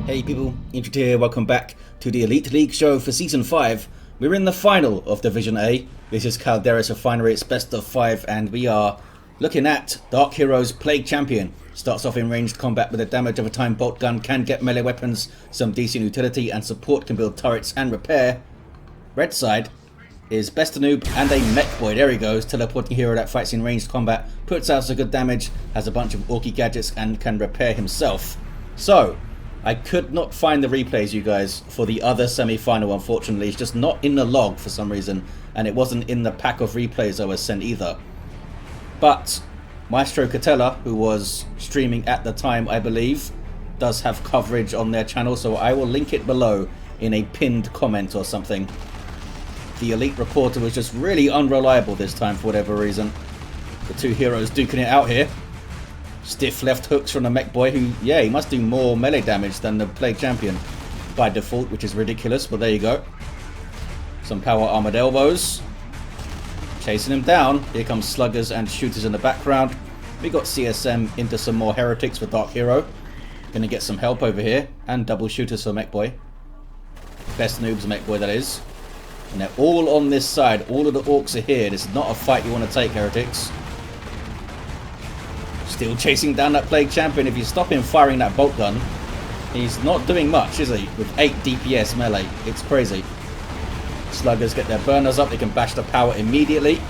Hey people, Intro here, welcome back to the Elite League show for Season 5. We're in the final of Division A. This is Calderis Refinery, it's best of 5, and we are looking at Dark Heroes Plague Champion. Starts off in ranged combat with the damage of a time bolt gun, can get melee weapons, some decent utility, and support, can build turrets and repair. Red side is Best Noob and a mech boy. There he goes, teleporting hero that fights in ranged combat, puts out some good damage, has a bunch of orky gadgets, and can repair himself. So, I could not find the replays, you guys, for the other semi-final, unfortunately. It's just not in the log for some reason, and it wasn't in the pack of replays I was sent either. But Maestro Catella, who was streaming at the time, I believe, does have coverage on their channel, so I will link it below in a pinned comment or something. The Elite reporter was just really unreliable this time for whatever reason. The two heroes duking it out here. Stiff left hooks from the mech boy who, yeah, he must do more melee damage than the Plague Champion by default, which is ridiculous, but there you go. Some power armored elbows. Chasing him down. Here comes sluggers and shooters in the background. We got CSM into some more heretics for Dark Hero. Gonna get some help over here. And double shooters for mech boy. Best Noob's mech boy, that is. And they're all on this side. All of the orcs are here. This is not a fight you want to take, heretics. Still chasing down that Plague Champion. If you stop him firing that bolt gun, he's not doing much, is he? With 8 DPS melee. It's crazy. Sluggers get their burners up. They can bash the power immediately.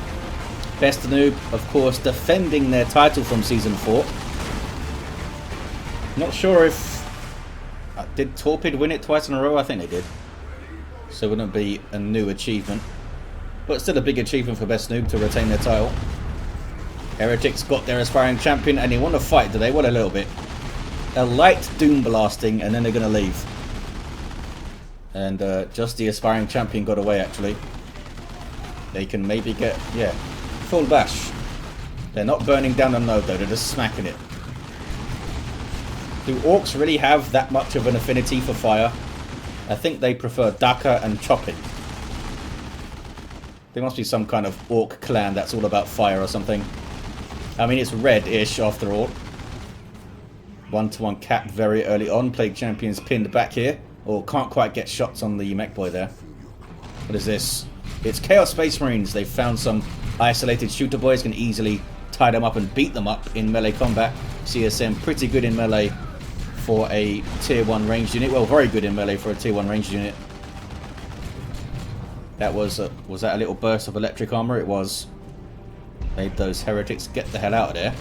Best Noob, of course, defending their title from Season 4. Not sure if... did Torpid win it twice in a row? I think they did. So it wouldn't be a new achievement. But still a big achievement for Best Noob to retain their title. Heretics got their aspiring champion and they want to fight, do they? What a little bit. A light doom blasting and then they're going to leave. And just the aspiring champion got away actually. They can maybe get, yeah, full bash. They're not burning down the node though, they're just smacking it. Do orcs really have that much of an affinity for fire? I think they prefer Daka and chopping. There must be some kind of orc clan that's all about fire or something. I mean, it's red-ish after all. 1-to-1 cap very early on. Plague Champion's pinned back here. Or can't quite get shots on the mech boy there. What is this? It's Chaos Space Marines. They've found some isolated shooter boys. Can easily tie them up and beat them up in melee combat. CSM pretty good in melee for a tier 1 ranged unit. Well, very good in melee for a tier 1 ranged unit. That was that a little burst of electric armor? It was. Made those heretics get the hell out of there.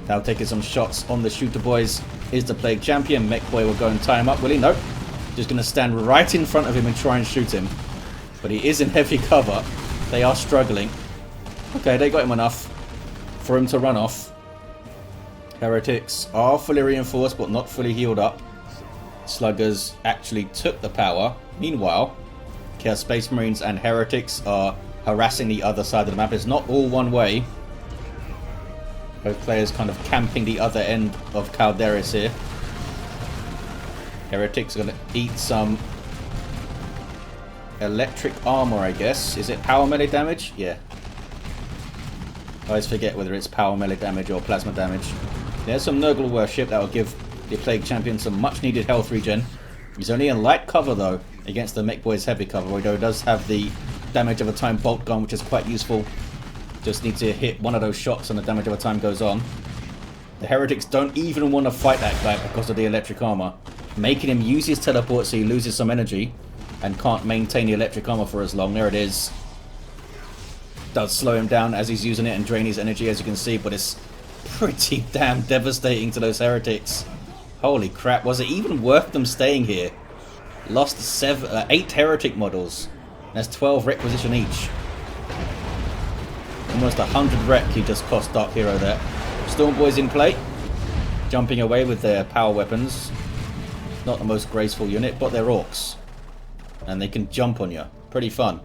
Now taking some shots on the shooter boys is the Plague Champion. Mech boy will go and tie him up, will he? Nope. Just going to stand right in front of him and try and shoot him. But he is in heavy cover. They are struggling. Okay, they got him enough for him to run off. Heretics are fully reinforced but not fully healed up. Sluggers actually took the power. Meanwhile, Chaos Space Marines and Heretics are harassing the other side of the map. It's not all one way. Both players kind of camping the other end of Calderis here. Heretics are going to eat some electric armor, I guess. Is it power melee damage? Yeah. I always forget whether it's power melee damage or plasma damage. There's some Nurgle worship that will give the Plague Champion some much needed health regen. He's only in light cover though against the mech boy's heavy cover, although he does have the damage of a time bolt gun, which is quite useful. Just need to hit one of those shots and the damage of a time goes on. The heretics don't even want to fight that guy because of the electric armor, making him use his teleport so he loses some energy and can't maintain the electric armor for as long. There it is. Does slow him down as he's using it and drain his energy, as you can see, but it's pretty damn devastating to those heretics. Holy crap, was it even worth them staying here? Lost 8 heretic models. That's 12 requisition each. Almost 100 rec he just cost Dark Hero there. Storm Boys in play. Jumping away with their power weapons. Not the most graceful unit, but they're orcs. And they can jump on you. Pretty fun.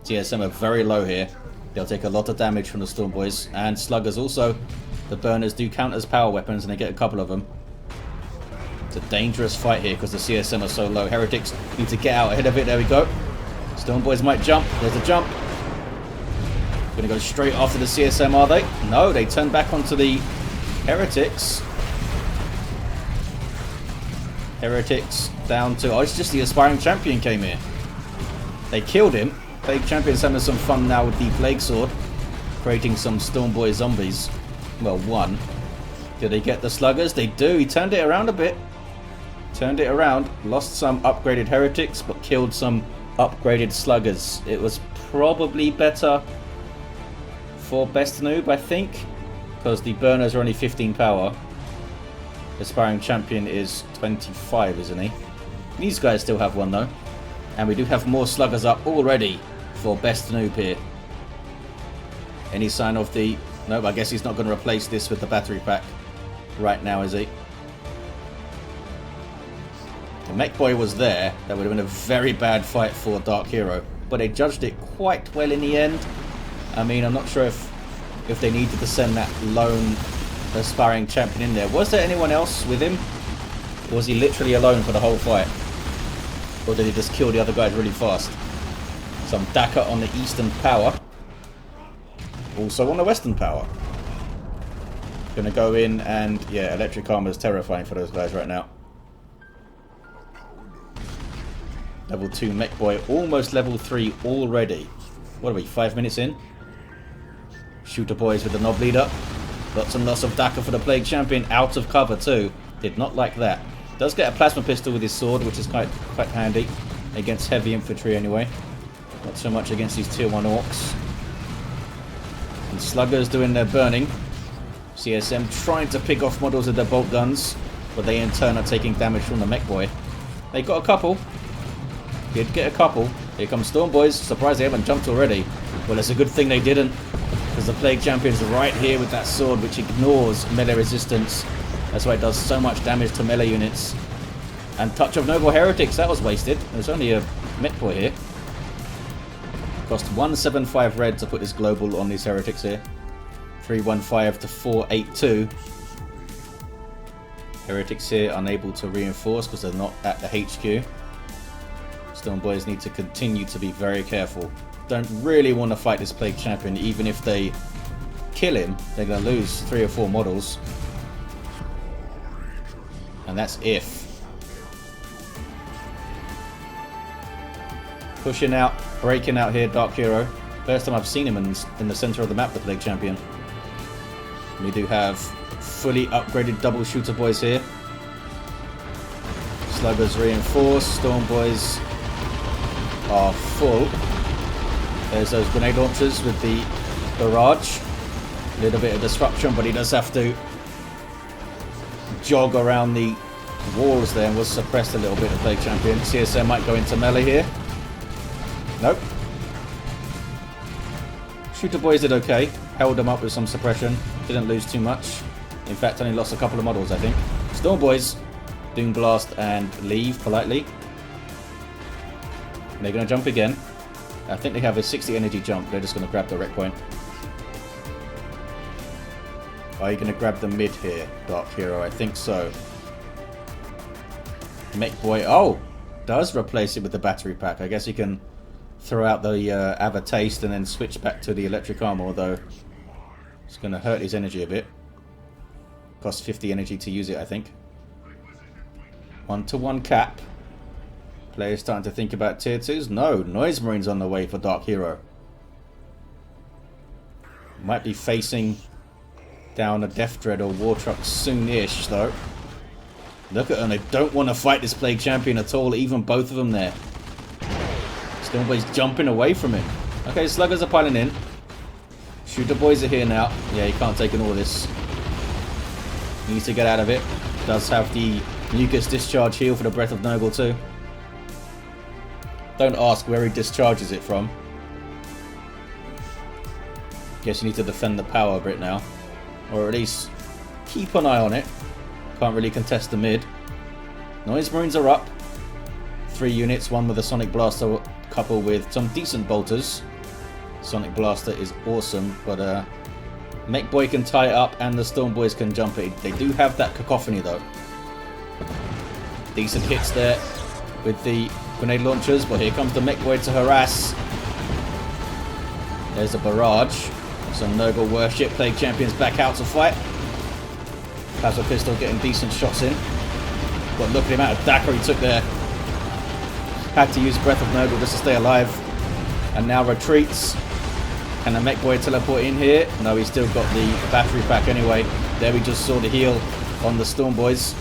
TSM are very low here. They'll take a lot of damage from the Storm Boys. And Sluggers also. The burners do count as power weapons and they get a couple of them. It's a dangerous fight here because the CSM are so low. Heretics need to get out ahead of it. There we go. Storm Boys might jump. There's a jump. Going to go straight after the CSM, are they? No, they turn back onto the Heretics. down to... Oh, it's just the aspiring champion came here. They killed him. Plague champion's having some fun now with the plague sword, creating some Stormboy zombies. Well, one. Did they get the sluggers? They do. He turned it around a bit. Turned it around. Lost some upgraded heretics, but killed some upgraded sluggers. It was probably better for best noob, I think, because the burners are only 15 power. Aspiring champion is 25, isn't he? These guys still have one though. And we do have more sluggers up already for best noob here. Any sign of the... Nope, I guess he's not going to replace this with the battery pack right now, is he? The Mech Boy was there. That would have been a very bad fight for Dark Hero. But they judged it quite well in the end. I mean, I'm not sure if they needed to send that lone aspiring champion in there. Was there anyone else with him? Or was he literally alone for the whole fight? Or did he just kill the other guys really fast? Some Dakar on the Eastern Power. Also on the Western Power. Gonna go in and... Yeah, electric armor is terrifying for those guys right now. Level 2 Mech Boy. Almost level 3 already. What are we, 5 minutes in? Shooter boys with the knob lead up. Lots and lots of Dakar for the Plague Champion. Out of cover too. Did not like that. Does get a plasma pistol with his sword, which is quite handy. Against heavy infantry anyway. Not so much against these tier 1 orcs. And sluggers doing their burning. CSM trying to pick off models with their bolt guns. But they in turn are taking damage from the Mech Boy. They got a couple. Did get a couple. Here comes Storm Boys. Surprised they haven't jumped already. Well, it's a good thing they didn't. Because the Plague Champion's right here with that sword, which ignores melee resistance. That's why it does so much damage to melee units. And Touch of Noble Heretics, that was wasted. There's only a Mech Boy here. Cost 175 red to put this global on these heretics here. 315 to 482. Heretics here unable to reinforce because they're not at the HQ. Stone Boys need to continue to be very careful. Don't really want to fight this Plague Champion. Even if they kill him, they're going to lose 3 or 4 models. And that's if. Pushing out, breaking out here, Dark Hero. First time I've seen him in the center of the map, the Plague Champion. We do have fully upgraded double shooter boys here. Sluggers reinforced. Storm Boys are full. There's those grenade launchers with the barrage. A little bit of disruption, but he does have to jog around the walls there and was suppressed a little bit, the Plague Champion. CSM might go into melee here. Nope. Shooter Boys did okay. Held them up with some suppression. Didn't lose too much. In fact, only lost a couple of models, I think. Storm Boys, Doom Blast and leave politely. They're going to jump again. I think they have a 60 energy jump. They're just going to grab the wreck point. Are you going to grab the mid here, Dark Hero? I think so. Mech Boy, oh, does replace it with the battery pack. I guess he can throw out the Ava Taste and then switch back to the electric armor, although it's going to hurt his energy a bit. Costs 50 energy to use it, I think. 1-to-1 cap. Players starting to think about tier 2s. No, Noise Marine's on the way for Dark Hero. Might be facing down a Death Dread or War Truck soon-ish, though. Look at them. They don't want to fight this Plague Champion at all. Even both of them there. Stormboy's jumping away from him. Okay, Sluggers are piling in. Shooter Boys are here now. Yeah, he can't take in all of this. He needs to get out of it. Does have the Mucus Discharge heal for the Breath of Noble too. Don't ask where he discharges it from. Guess you need to defend the power a bit now. Or at least keep an eye on it. Can't really contest the mid. Noise Marines are up. 3 units, one with a Sonic Blaster coupled with some decent bolters. Sonic Blaster is awesome, but Mech Boy can tie it up and the Storm Boys can jump it. They do have that cacophony though. Decent hits there with the grenade launchers, but here comes the Mech Boy to harass. There's a barrage. Some Noble Worship. Plague Champions back out to fight. Plasma Pistol getting decent shots in. But look at the amount of Dakar he took there. Had to use Breath of Noble just to stay alive. And now retreats. Can the mech boy teleport in here? No, he's still got the battery pack anyway. There we just saw the heal on the Storm Boys.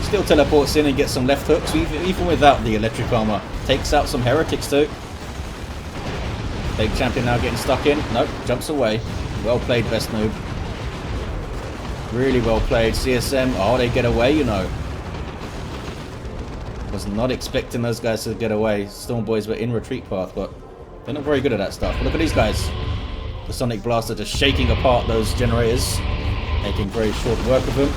Still teleports in and gets some left hooks, even without the electric armor. Takes out some heretics too. Big champion now getting stuck in. Nope, jumps away. Well played, Best Noob. Really well played. CSM, oh, they get away, you know. Was not expecting those guys to get away. Storm Boys were in retreat path, but they're not very good at that stuff. But look at these guys. The Sonic Blaster just shaking apart those generators, making very short work of them.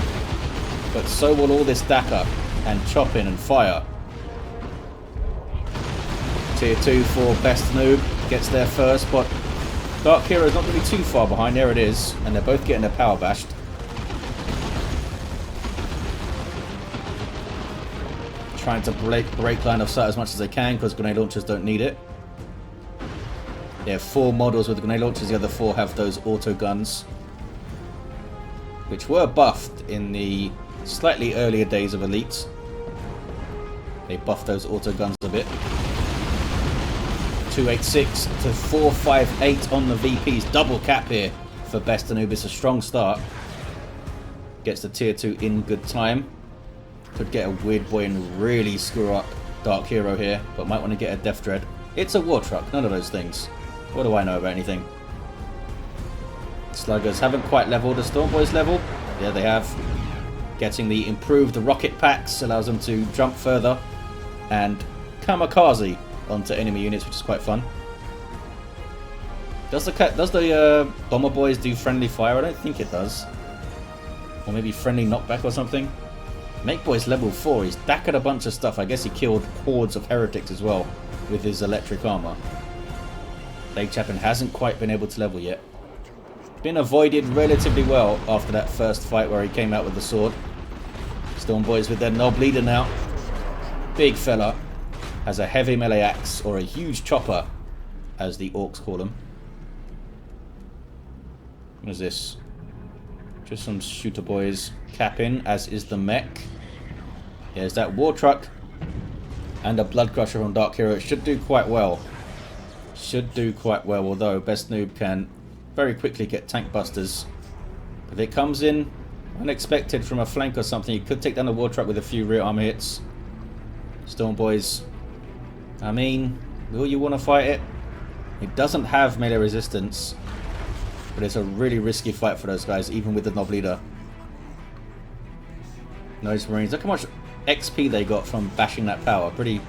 But so will all this Dakar and chopping and fire. Tier 2 for Best Noob. Gets there first, but Dark Hero's not really too far behind. There it is. And they're both getting their power bashed. Trying to break line of sight as much as they can because grenade launchers don't need it. They have 4 models with grenade launchers. The other 4 have those auto guns, which were buffed in the slightly earlier days of Elite. They buffed those auto guns a bit. 286 to 458 on the VPs. Double cap here for Best Anubis. A strong start. Gets the tier 2 in good time. Could get a weird boy and really screw up Dark Hero here, but might want to get a Death Dread. It's a war truck, none of those things. What do I know about anything? Sluggers haven't quite leveled the Storm Boys level. Yeah, they have. Getting the improved rocket packs allows them to jump further and kamikaze onto enemy units, which is quite fun. Does the Bomber Boys do friendly fire? I don't think it does. Or maybe friendly knockback or something. Mech Boy's level 4. He's dakkered a bunch of stuff. I guess he killed hordes of heretics as well with his electric armor. Plague Chaplain hasn't quite been able to level yet. Been avoided relatively well after that first fight where he came out with the sword. Storm Boys with their Knob Leader now. Big fella. Has a heavy melee axe, or a huge chopper, as the orcs call them. What is this? Just some shooter boys capping, as is the mech. There's that war truck and a blood crusher on Dark Hero. It should do quite well. Should do quite well, although Best Noob can very quickly get tank busters. If it comes in unexpected from a flank or something, you could take down the war truck with a few rear armor hits. Storm Boys, I mean, will you want to fight it? It doesn't have melee resistance, but it's a really risky fight for those guys, even with the Knob Leader. Noise Marines, look how much XP they got from bashing that power. Pretty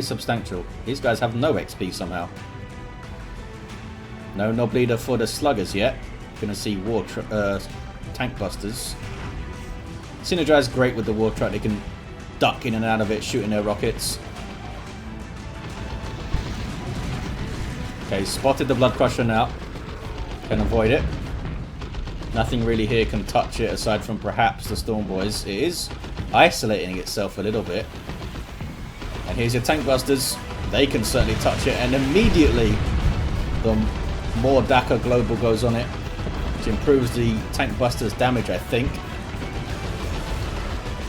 substantial. These guys have no XP somehow. No Knob Leader for the Sluggers yet. Gonna see tank busters. Synergize great with the war truck. They can duck in and out of it, shooting their rockets. Okay, spotted the Blood Crusher now. Can avoid it. Nothing really here can touch it aside from perhaps the Storm Boys. It is isolating itself a little bit. And here's your tank busters. They can certainly touch it, and immediately the more Dakar Global goes on it, which improves the tank busters damage, I think.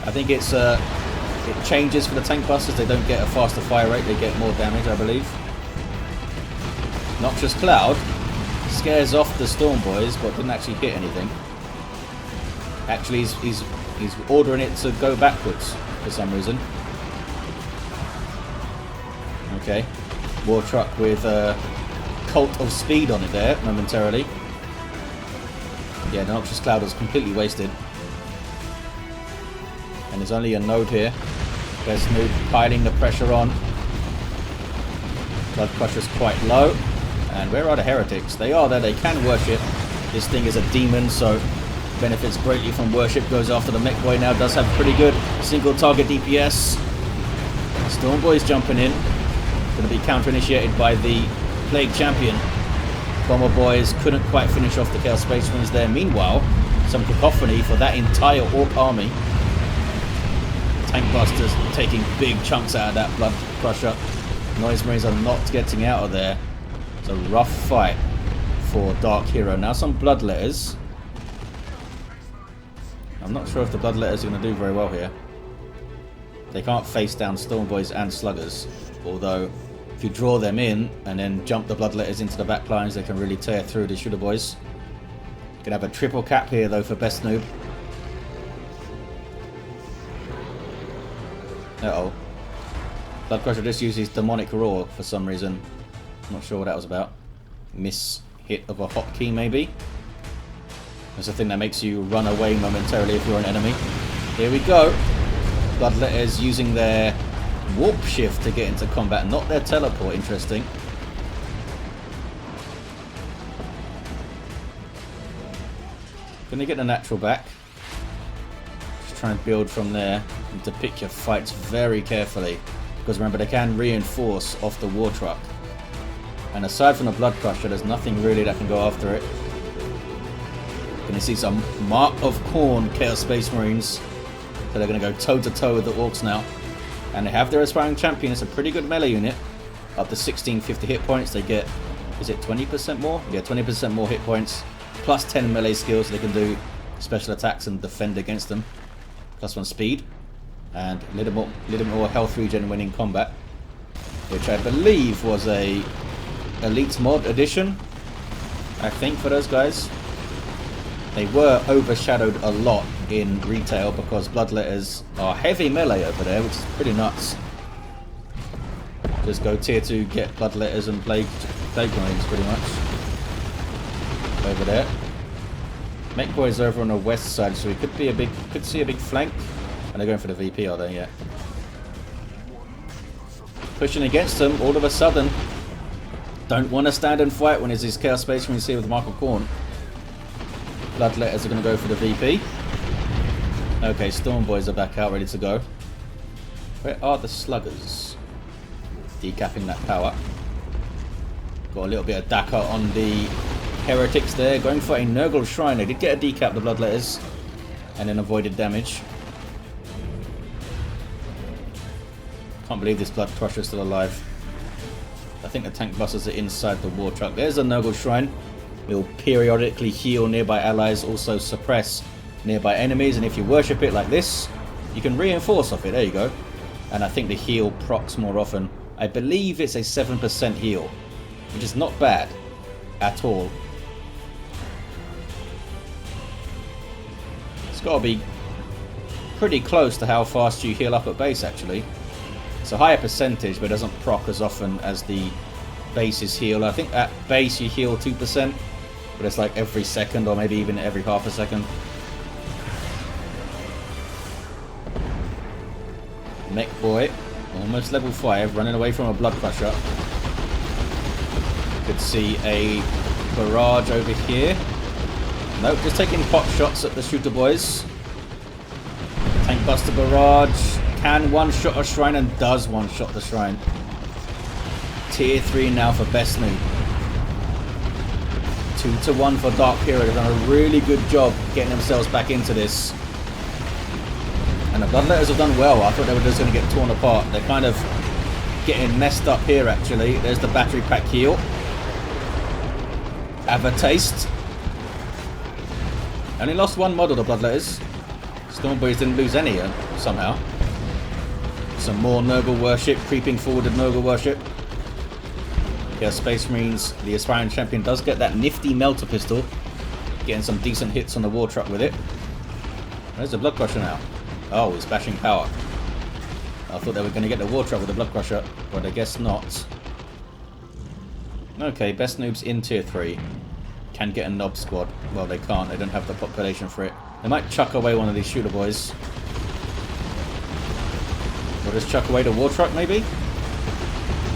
I think it changes for the tank busters. They don't get a faster fire rate, they get more damage, I believe. Noxious Cloud scares off the Storm Boys, but didn't actually hit anything. Actually, he's ordering it to go backwards for some reason. Okay, war truck with Cult of Speed on it there momentarily. Yeah, the Noxious Cloud was completely wasted. And there's only a node here. Best Noob piling the pressure on. Blood Crusher's quite low. And where are the heretics? They are there. They can worship. This thing is a demon, so benefits greatly from worship. Goes after the mech boy now. Does have pretty good single target DPS. Storm Boy's jumping in. Going to be counter-initiated by the Plague Champion. Bomber Boys couldn't quite finish off the Chaos Space Marines there. Meanwhile, some cacophony for that entire Orc army. Tank Busters taking big chunks out of that Blood Crusher. Noise Marines are not getting out of there. It's a rough fight for Dark Hero. Now some Bloodletters. I'm not sure if the Bloodletters are going to do very well here. They can't face down Stormboys and Sluggers. Although, if you draw them in and then jump the Bloodletters into the back lines, they can really tear through the Shooter Boys. You can have a triple cap here though for Best Noob. Uh-oh. Blood Crusher just uses Demonic Roar for some reason. Not sure what that was about. Miss hit of a hotkey maybe. That's the thing that makes you run away momentarily if you're an enemy. Here we go. Bloodletters using their warp shift to get into combat, not their teleport. Interesting. Gonna get the natural back. Just try and build from there. You need to pick your fights very carefully, because remember they can reinforce off the war truck. And aside from the Blood Crusher, there's nothing really that can go after it. Gonna see some Mark of Khorne Chaos Space Marines. So they're gonna go toe to toe with the Orcs now. And they have their Aspiring Champion. It's a pretty good melee unit. Up to 1650 hit points. They get, is it 20% more? Yeah, 20% more hit points. Plus 10 melee skills, so they can do special attacks and defend against them. Plus 1 speed. And a little more health regen when in combat. Which I believe was a Elite mod edition. I think for those guys. They were overshadowed a lot in retail because Bloodletters are heavy melee over there, which is pretty nuts. Just go tier 2, get Bloodletters and Plague Marines pretty much. Over there. Mech Boy's over on the west side, so we could see a big flank. And they're going for the VP, are they? Yeah. Pushing against them all of a sudden. Don't want to stand and fight when there's this Chaos Space Marines here with Mark of Khorne. Bloodletters are going to go for the VP. Okay, Stormboys are back out, ready to go. Where are the Sluggers? Decapping that power. Got a little bit of Dakar on the Heretics there. Going for a Nurgle Shrine. They did get a decap, the Bloodletters. And then avoided damage. Can't believe this Blood Crusher is still alive. I think the tank busters are inside the war truck. There's a Nurgle Shrine. It will periodically heal nearby allies, also suppress nearby enemies, and if you worship it like this, you can reinforce off it. There you go. And I think the heal procs more often. I believe it's a 7% heal, which is not bad at all. It's got to be pretty close to how fast you heal up at base, actually. It's a higher percentage, but it doesn't proc as often as the base's heal. I think at base you heal 2%. But it's like every second, or maybe even every half a second. Mech Boy, almost level 5, running away from a Blood Crusher. Could see a barrage over here. Nope, just taking pot shots at the Shooter Boys. Tank Buster barrage. Can one-shot a Shrine and does one-shot the Shrine. Tier 3 now for Best Noob. 2-1 for Dark Hero. They've done a really good job getting themselves back into this. And the Bloodletters have done well. I thought they were just going to get torn apart. They're kind of getting messed up here, actually. There's the battery pack heal. Have a taste. Only lost one model, the Bloodletters. Stormboys didn't lose any somehow. Some more Nurgle worship, creeping forward with Nurgle worship. Yeah, Space Marines, the Aspiring Champion does get that nifty Melter Pistol. Getting some decent hits on the war truck with it. There's the Blood Crusher now. Oh, he's bashing power. I thought they were going to get the war truck with the Blood Crusher, but I guess not. Okay, Best Noobs in tier 3. Can get a Nob squad. Well, they can't. They don't have the population for it. They might chuck away one of these Shooter Boys. Or just chuck away the war truck, maybe?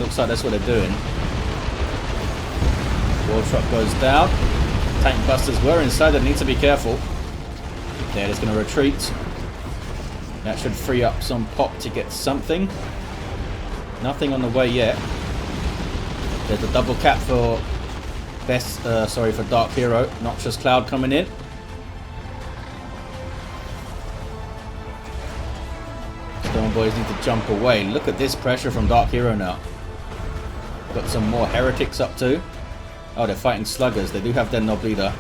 Looks like that's what they're doing. War truck goes down. Tank busters were inside. They need to be careful. They're just going to retreat. That should free up some pop to get something. Nothing on the way yet. There's a double cap for for Dark Hero. Noxious Cloud coming in. Stormboys need to jump away. Look at this pressure from Dark Hero now. Got some more Heretics up too. Oh, they're fighting Sluggers. They do have their Nob Leader.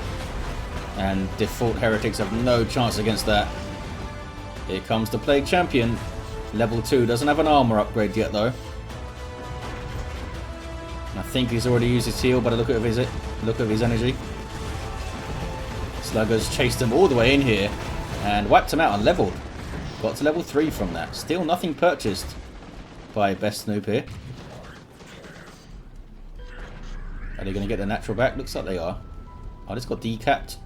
And default Heretics have no chance against that. Here comes the Plague Champion. Level 2. Doesn't have an armor upgrade yet though. And I think he's already used his heal by the look of his energy. Sluggers chased him all the way in here and wiped him out and leveled. Got to level 3 from that. Still nothing purchased by Best Noob here. Are they going to get the natural back? Looks like they are. Oh, this got decapped.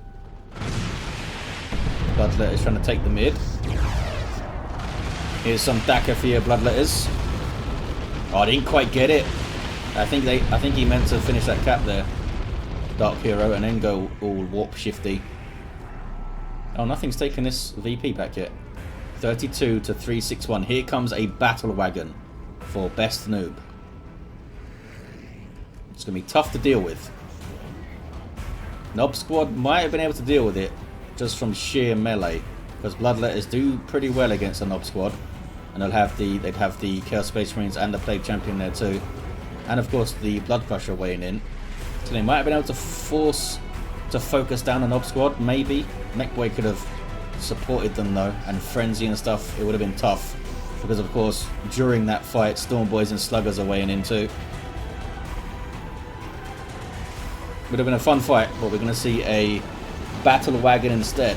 Bloodletter is trying to take the mid. Here's some Daka for your Bloodletters. Oh, I didn't quite get it. I think he meant to finish that cap there, Dark Hero, and then go all warp shifty. Oh, nothing's taken this VP pack yet. 32 to 361. Here comes a battle wagon for Best Noob. It's going to be tough to deal with. Nob Squad might have been able to deal with it just from sheer melee, because Bloodletters do pretty well against a Nob Squad, and they'd have the Chaos Space Marines and the Plague Champion there too, and of course the Blood Crusher weighing in. So they might have been able to force to focus down a Nob Squad, maybe. Mechway could have supported them though, and Frenzy and stuff, it would have been tough, because of course during that fight Storm Boys and Sluggers are weighing in too. Would have been a fun fight, but we're going to see a battle wagon instead.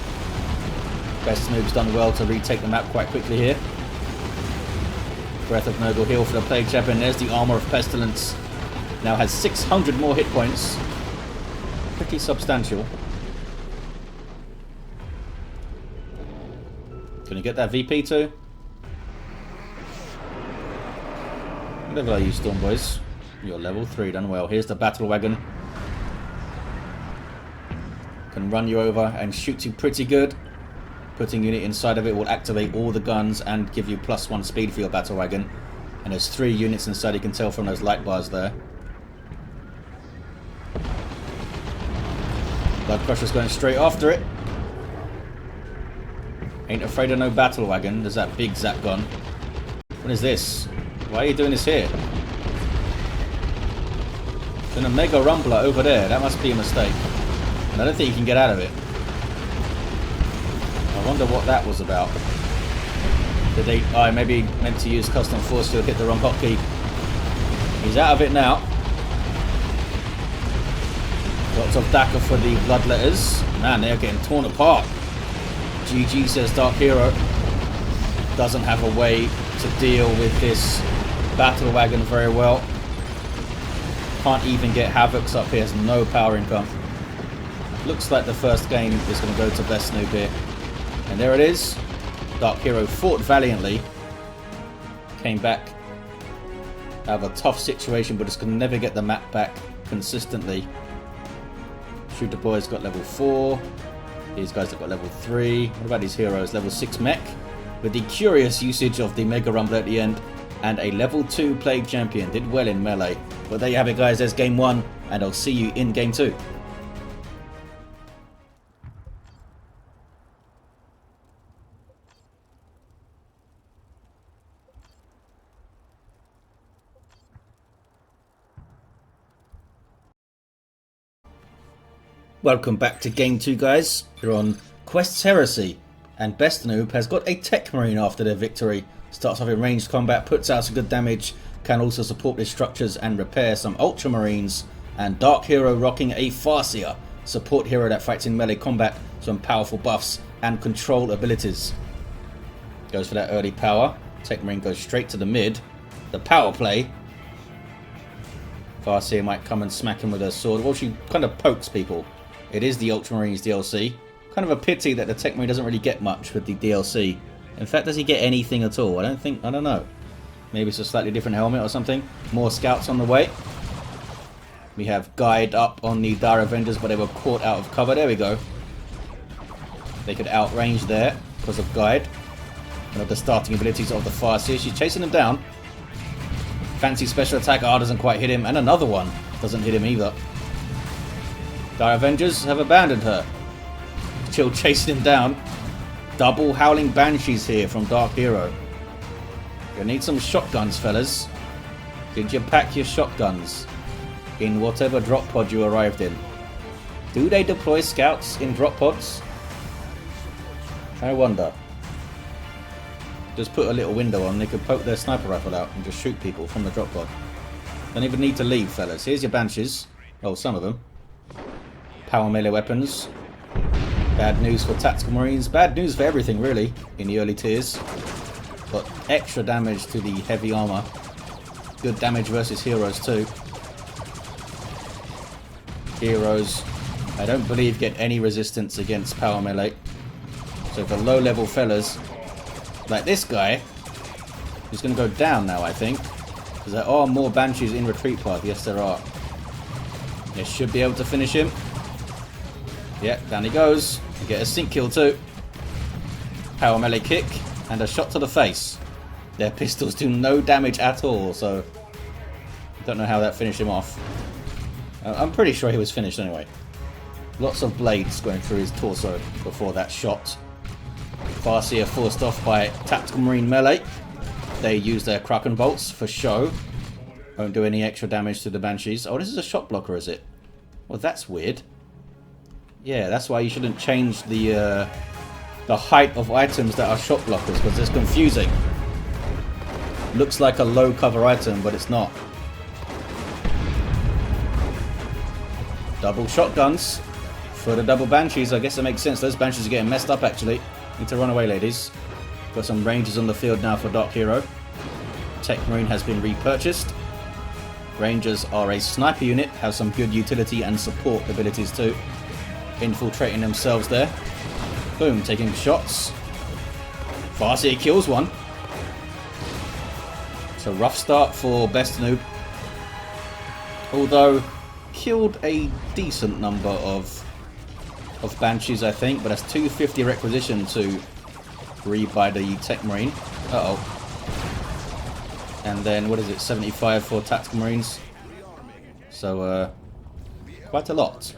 Best Noob's done well to retake the map quite quickly here. Breath of Nurgle heal for the Plague Champion. There's the Armor of Pestilence. Now has 600 more hit points. Pretty substantial. Can you get that VP too? What level are you, Storm Boys? You're level 3, done well. Here's the battle wagon. Can run you over and shoot you pretty good. Putting unit inside of it will activate all the guns and give you +1 speed for your battle wagon. And there's 3 units inside, you can tell from those light bars there. Blood Crusher's going straight after it. Ain't afraid of no battle wagon. There's that big zap gun. What is this? Why are you doing this here? There's a Mega Rumbler over there. That must be a mistake. And I don't think you can get out of it. I wonder what that was about. Did they... I maybe meant to use custom force field, hit the wrong hotkey. He's out of it now. Lots of Daka for the Bloodletters. Man, they're getting torn apart. GG, says Dark Hero. Doesn't have a way to deal with this battle wagon very well. Can't even get Havocs up here. Has no power income. Looks like the first game is going to go to Best Noob here. And there it is. Dark Hero fought valiantly. Came back out of a tough situation, but just can never get the map back consistently. Shooter Boys got level 4. These guys have got level 3. What about these heroes? Level 6 mech. With the curious usage of the Mega Rumbler at the end. And a level 2 Plague Champion. Did well in melee. But there you have it, guys. There's game 1. And I'll see you in game 2. Welcome back to Game 2, guys. We're on Quest's Heresy, and Best Noob has got a Tech Marine after their victory. Starts off in ranged combat, puts out some good damage, can also support their structures and repair some Ultramarines, and Dark Hero rocking a Farseer, support hero that fights in melee combat, some powerful buffs and control abilities. Goes for that early power. Tech Marine goes straight to the mid. The power play. Farseer might come and smack him with her sword. Well, she kind of pokes people. It is the Ultramarines DLC. Kind of a pity that the Tech Marine doesn't really get much with the DLC. In fact, does he get anything at all? I don't know. Maybe it's a slightly different helmet or something. More scouts on the way. We have Guide up on the Dire Avengers, but they were caught out of cover. There we go. They could outrange there because of Guide. One of the starting abilities of the Farseer. She's chasing them down. Fancy special attack. Ah, doesn't quite hit him. And another one doesn't hit him either. Dire Avengers have abandoned her. Still chasing him down. Double Howling Banshees here from Dark Hero. You'll need some shotguns, fellas. Did you pack your shotguns in whatever drop pod you arrived in? Do they deploy scouts in drop pods? I wonder. Just put a little window on, they could poke their sniper rifle out and just shoot people from the drop pod. Don't even need to leave, fellas. Here's your Banshees. Oh, some of them. Power melee weapons. Bad news for Tactical Marines. Bad news for everything, really, in the early tiers. But extra damage to the heavy armor. Good damage versus heroes, too. Heroes, I don't believe, get any resistance against power melee. So for low-level fellas, like this guy, he's going to go down now, I think. Because there are more Banshees in retreat path. Yes, there are. They should be able to finish him. Yep, down he goes. You get a sync kill too. Power melee kick and a shot to the face. Their pistols do no damage at all, so I don't know how that finished him off. I'm pretty sure he was finished anyway. Lots of blades going through his torso before that shot. Farseer forced off by Tactical Marine melee. They use their Kraken bolts for show. Won't do any extra damage to the Banshees. Oh, this is a shot blocker, is it? Well, that's weird. Yeah, that's why you shouldn't change the height of items that are shot blockers, because it's confusing. Looks like a low cover item, but it's not. Double shotguns for the double Banshees. I guess it makes sense. Those Banshees are getting messed up, actually. Need to run away, ladies. Got some Rangers on the field now for Dark Hero. Tech Marine has been repurchased. Rangers are a sniper unit, have some good utility and support abilities too. Infiltrating themselves there. Boom, taking shots. Farseer kills one. It's a rough start for Best Noob. Although, killed a decent number of Banshees, I think, but that's 250 requisition to read by the Tech Marine. Uh-oh. And then, what is it, 75 for Tactical Marines. So, quite a lot.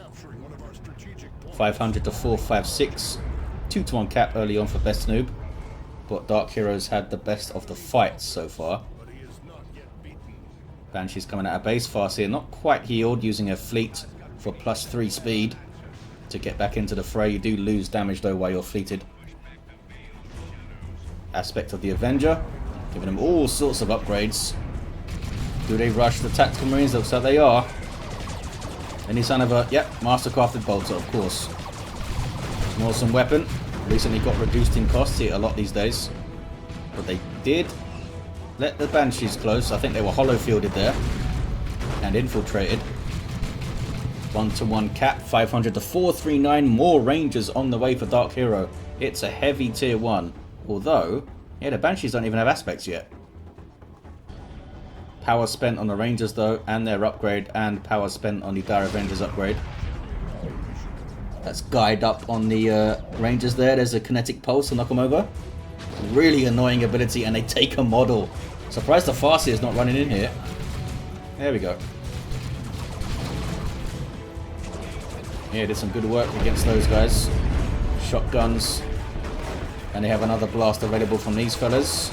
500 to 456. 2-to-1 cap early on for Best Noob. But Dark Heroes had the best of the fights so far. Banshee's coming out of base. Farseer not quite healed, using a fleet for +3 speed to get back into the fray. You do lose damage though while you're fleeted. Aspect of the Avenger, giving them all sorts of upgrades. Do they rush the Tactical Marines? Looks like they are. Any sign of a... Yep, Mastercrafted Bolter, of course. An awesome weapon. Recently got reduced in cost. See it a lot these days. But they did let the Banshees close. I think they were hollow fielded there. And infiltrated. 1-to-1 cap. 500 to 439. More Rangers on the way for Dark Hero. It's a heavy tier 1. Although, yeah, the Banshees don't even have aspects yet. Power spent on the Rangers though, and their upgrade, and power spent on the Dire Avengers upgrade. That's guide up on the Rangers there. There's a kinetic pulse to knock them over. Really annoying ability, and they take a model. Surprised the Farseer is not running in here. There we go. Yeah, did some good work against those guys. Shotguns. And they have another blast available from these fellas.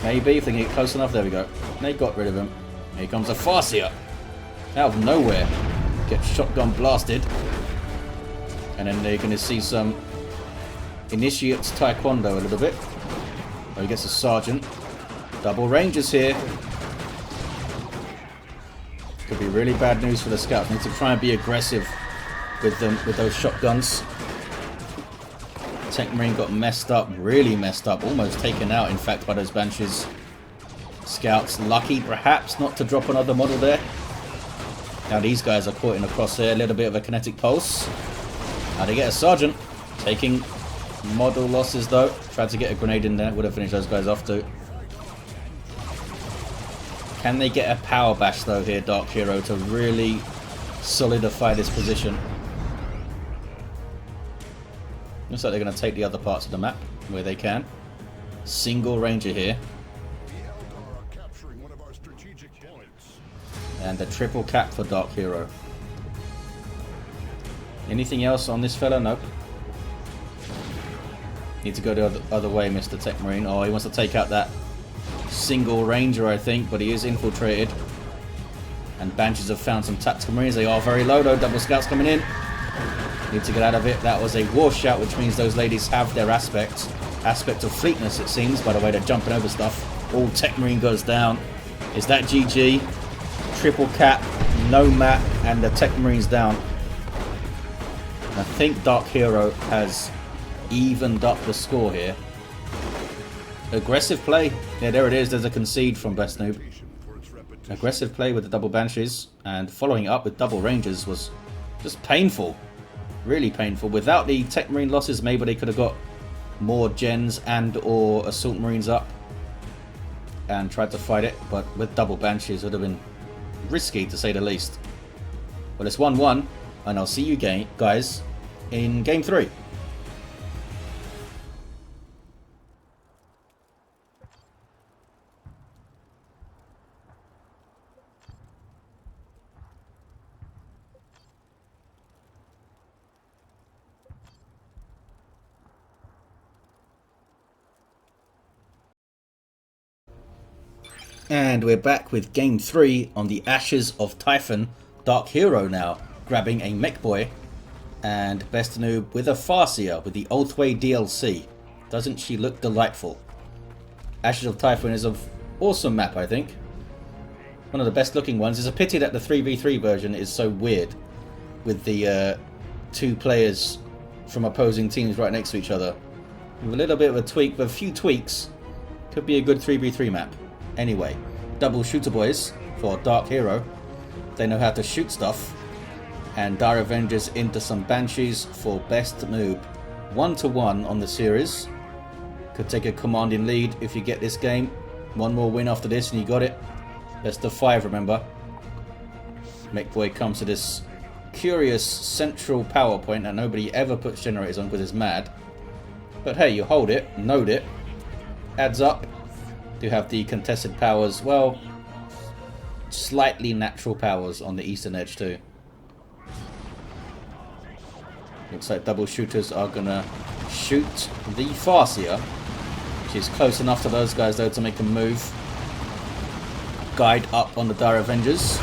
Maybe, if they can get close enough. There we go. They got rid of him. Here comes a Farseer. Out of nowhere. Gets shotgun blasted. And then they're going to see some Initiates Taekwondo a little bit. Oh, he gets a Sergeant. Double Rangers here. Could be really bad news for the Scouts. Need to try and be aggressive with them, with those shotguns. Tech Marine got messed up, really messed up, almost taken out in fact by those Banshees. Scouts lucky perhaps not to drop another model there. Now these guys are caught in a crosshair, a little bit of a kinetic pulse. Now they get a Sergeant, taking model losses though. Tried to get a grenade in there, would have finished those guys off too. Can they get a power bash though here, Dark Hero, to really solidify this position? Looks like they're going to take the other parts of the map where they can. Single Ranger here. And the triple cap for Dark Hero. Anything else on this fella? Nope. Need to go the other way, Mr. Tech Marine. Oh, he wants to take out that single Ranger, I think, but he is infiltrated. And Banshees have found some Tactical Marines. They are very low though. Double Scouts coming in. Need to get out of it. That was a war shout, which means those ladies have their aspects. aspect of fleetness, it seems, by the way they're jumping over stuff. All Tech Marine goes down. Is that GG? Triple cap, no map, and the Tech Marine's down. I think Dark Hero has evened up the score here. Aggressive play. Yeah, there it is. There's a concede from Best Noob. Aggressive play with the double Banshees, and following up with double Rangers was just painful. Really painful. Without the Tech Marine losses, maybe they could have got more gens and or Assault Marines up and tried to fight it, but with double Banshees it would have been risky to say the least. Well, it's 1-1, and I'll see you guys in Game 3. And we're back with Game 3 on the Ashes of Typhon. Dark Hero now grabbing a Mech Boy, and Best Noob with a Farseer with the Oathway DLC. Doesn't she look delightful? Ashes of Typhon is an awesome map, I think. One of the best looking ones. It's a pity that the 3v3 version is so weird, with the two players from opposing teams right next to each other. With a little bit of a tweak, with a few tweaks, could be a good 3v3 map. Anyway, double shooter boys for Dark Hero. They know how to shoot stuff. And Dire Avengers into some Banshees for Best Noob. 1-1 on the series. Could take a commanding lead if you get this game. One more win after this and you got it. Best of 5, remember. Mech Boy comes to this curious central power point that nobody ever puts generators on because it's mad. But hey, you hold it, node it. Adds up. Do have the contested powers, well, slightly natural powers on the eastern edge too. Looks like double shooters are gonna shoot the Farseer, which is close enough to those guys though to make a move. Guide up on the Dire Avengers.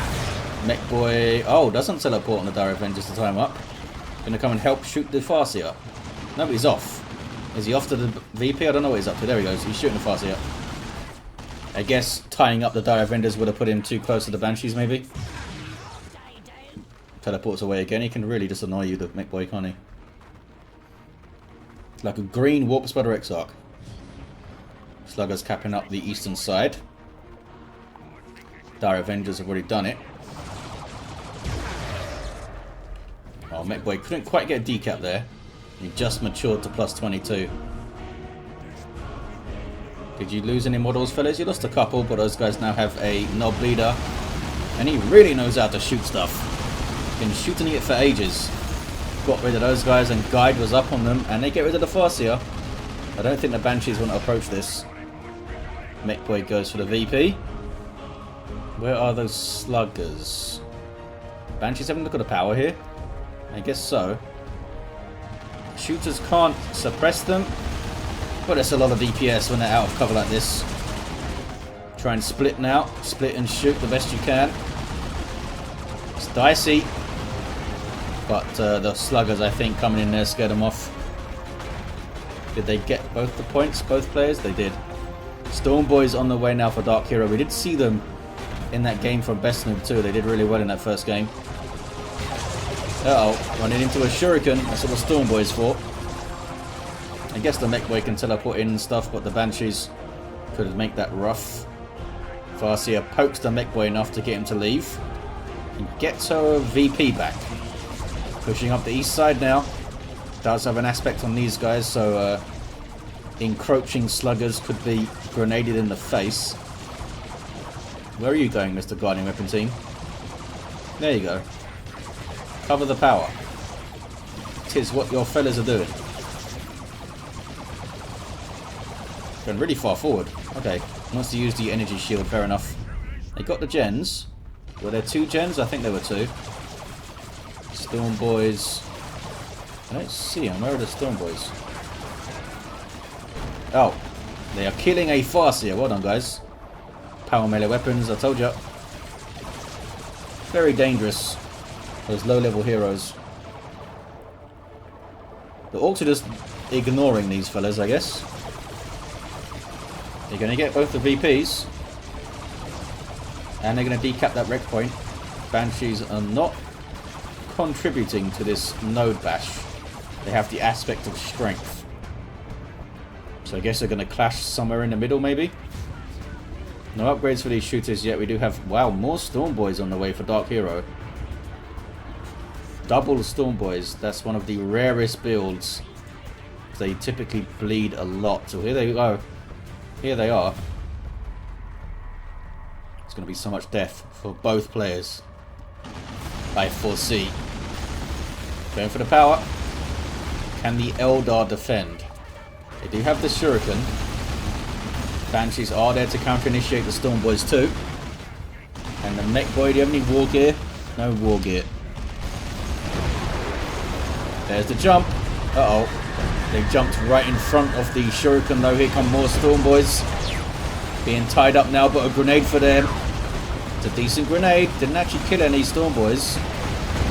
Mech Boy, oh, doesn't teleport on the Dire Avengers to time up. Gonna come and help shoot the Farseer. No, he's off. Is he off to the VP? I don't know what he's up to. There he goes. He's shooting the Farseer. I guess tying up the Dire Avengers would have put him too close to the Banshees, maybe. Teleports away again. He can really just annoy you, the Mech Boy, can't he? It's like a green Warp Spider Exarch. Slugger's capping up the eastern side. Dire Avengers have already done it. Oh, Mech Boy couldn't quite get a decap there. He just matured to plus 22. Did you lose any models, fellas? You lost a couple, but those guys now have a Knob Leader. And he really knows how to shoot stuff. Been shooting it for ages. Got rid of those guys and Guide was up on them. And they get rid of the Farseer. I don't think the Banshees want to approach this. Mech Boy goes for the VP. Where are those sluggers? Banshees having a look at the power here? I guess so. Shooters can't suppress them. But it's a lot of DPS when they're out of cover like this. Try and split now. Split and shoot the best you can. It's dicey. But the sluggers, I think, coming in there scared them off. Did they get both the points, both players? They did. Storm Boys on the way now for Dark Hero. We did see them in that game from Best Noob too. They did really well in that first game. Uh-oh, running into a Shuriken. That's what the Storm Boys for. I guess the Mech Boy can teleport in and stuff, but the Banshees could make that rough. Farseer pokes the Mech Boy enough to get him to leave. And gets her VP back. Pushing up the east side now. Does have an aspect on these guys, so encroaching sluggers could be grenaded in the face. Where are you going, Mr. Guardian Weapon Team? There you go. Cover the power. 'Tis what your fellas are doing. Going really far forward. Okay, wants to use the energy shield, fair enough. They got the gens. Were there 2 gens? I think there were 2. Storm Boys. I don't see them. Where are the Storm Boys? Oh, they are killing a Farseer. Well done, guys. Power melee weapons, I told you. Very dangerous. Those low-level heroes. The Orcs are just ignoring these fellas, I guess. They're going to get both the VPs. And they're going to decap that wreck point. Banshees are not contributing to this node bash. They have the aspect of strength. So I guess they're going to clash somewhere in the middle, maybe? No upgrades for these shooters yet. We do have, wow, more Storm Boys on the way for Dark Hero. Double Storm Boys. That's one of the rarest builds. They typically bleed a lot. So here they go. Here they are. It's going to be so much death for both players. I foresee. Going for the power. Can the Eldar defend? They do have the Shuriken. Banshees are there to counter-initiate the Storm Boys too. And the Mech Boy, do you have any war gear? No war gear. There's the jump. Uh-oh. They jumped right in front of the Shuriken though. Here come more Storm Boys. Being tied up now, but a grenade for them. It's a decent grenade. Didn't actually kill any Storm Boys.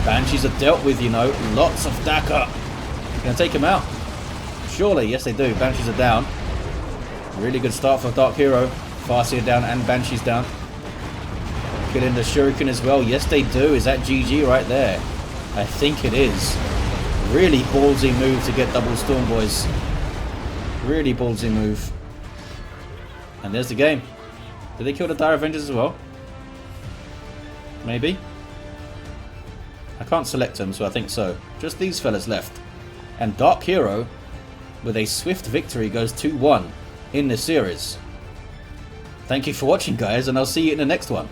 Banshees are dealt with, you know. Lots of Daka. Gonna take him out. Surely, yes they do. Banshees are down. Really good start for Dark Hero. Farseer down and Banshees down. Killing the Shuriken as well. Yes they do. Is that GG right there? I think it is. Really ballsy move to get double Storm Boys. Really ballsy move. And there's the game. Did they kill the Dire Avengers as well? Maybe? I can't select them, so I think so. Just these fellas left. And Dark Hero, with a swift victory, goes 2-1 in the series. Thank you for watching, guys, and I'll see you in the next one.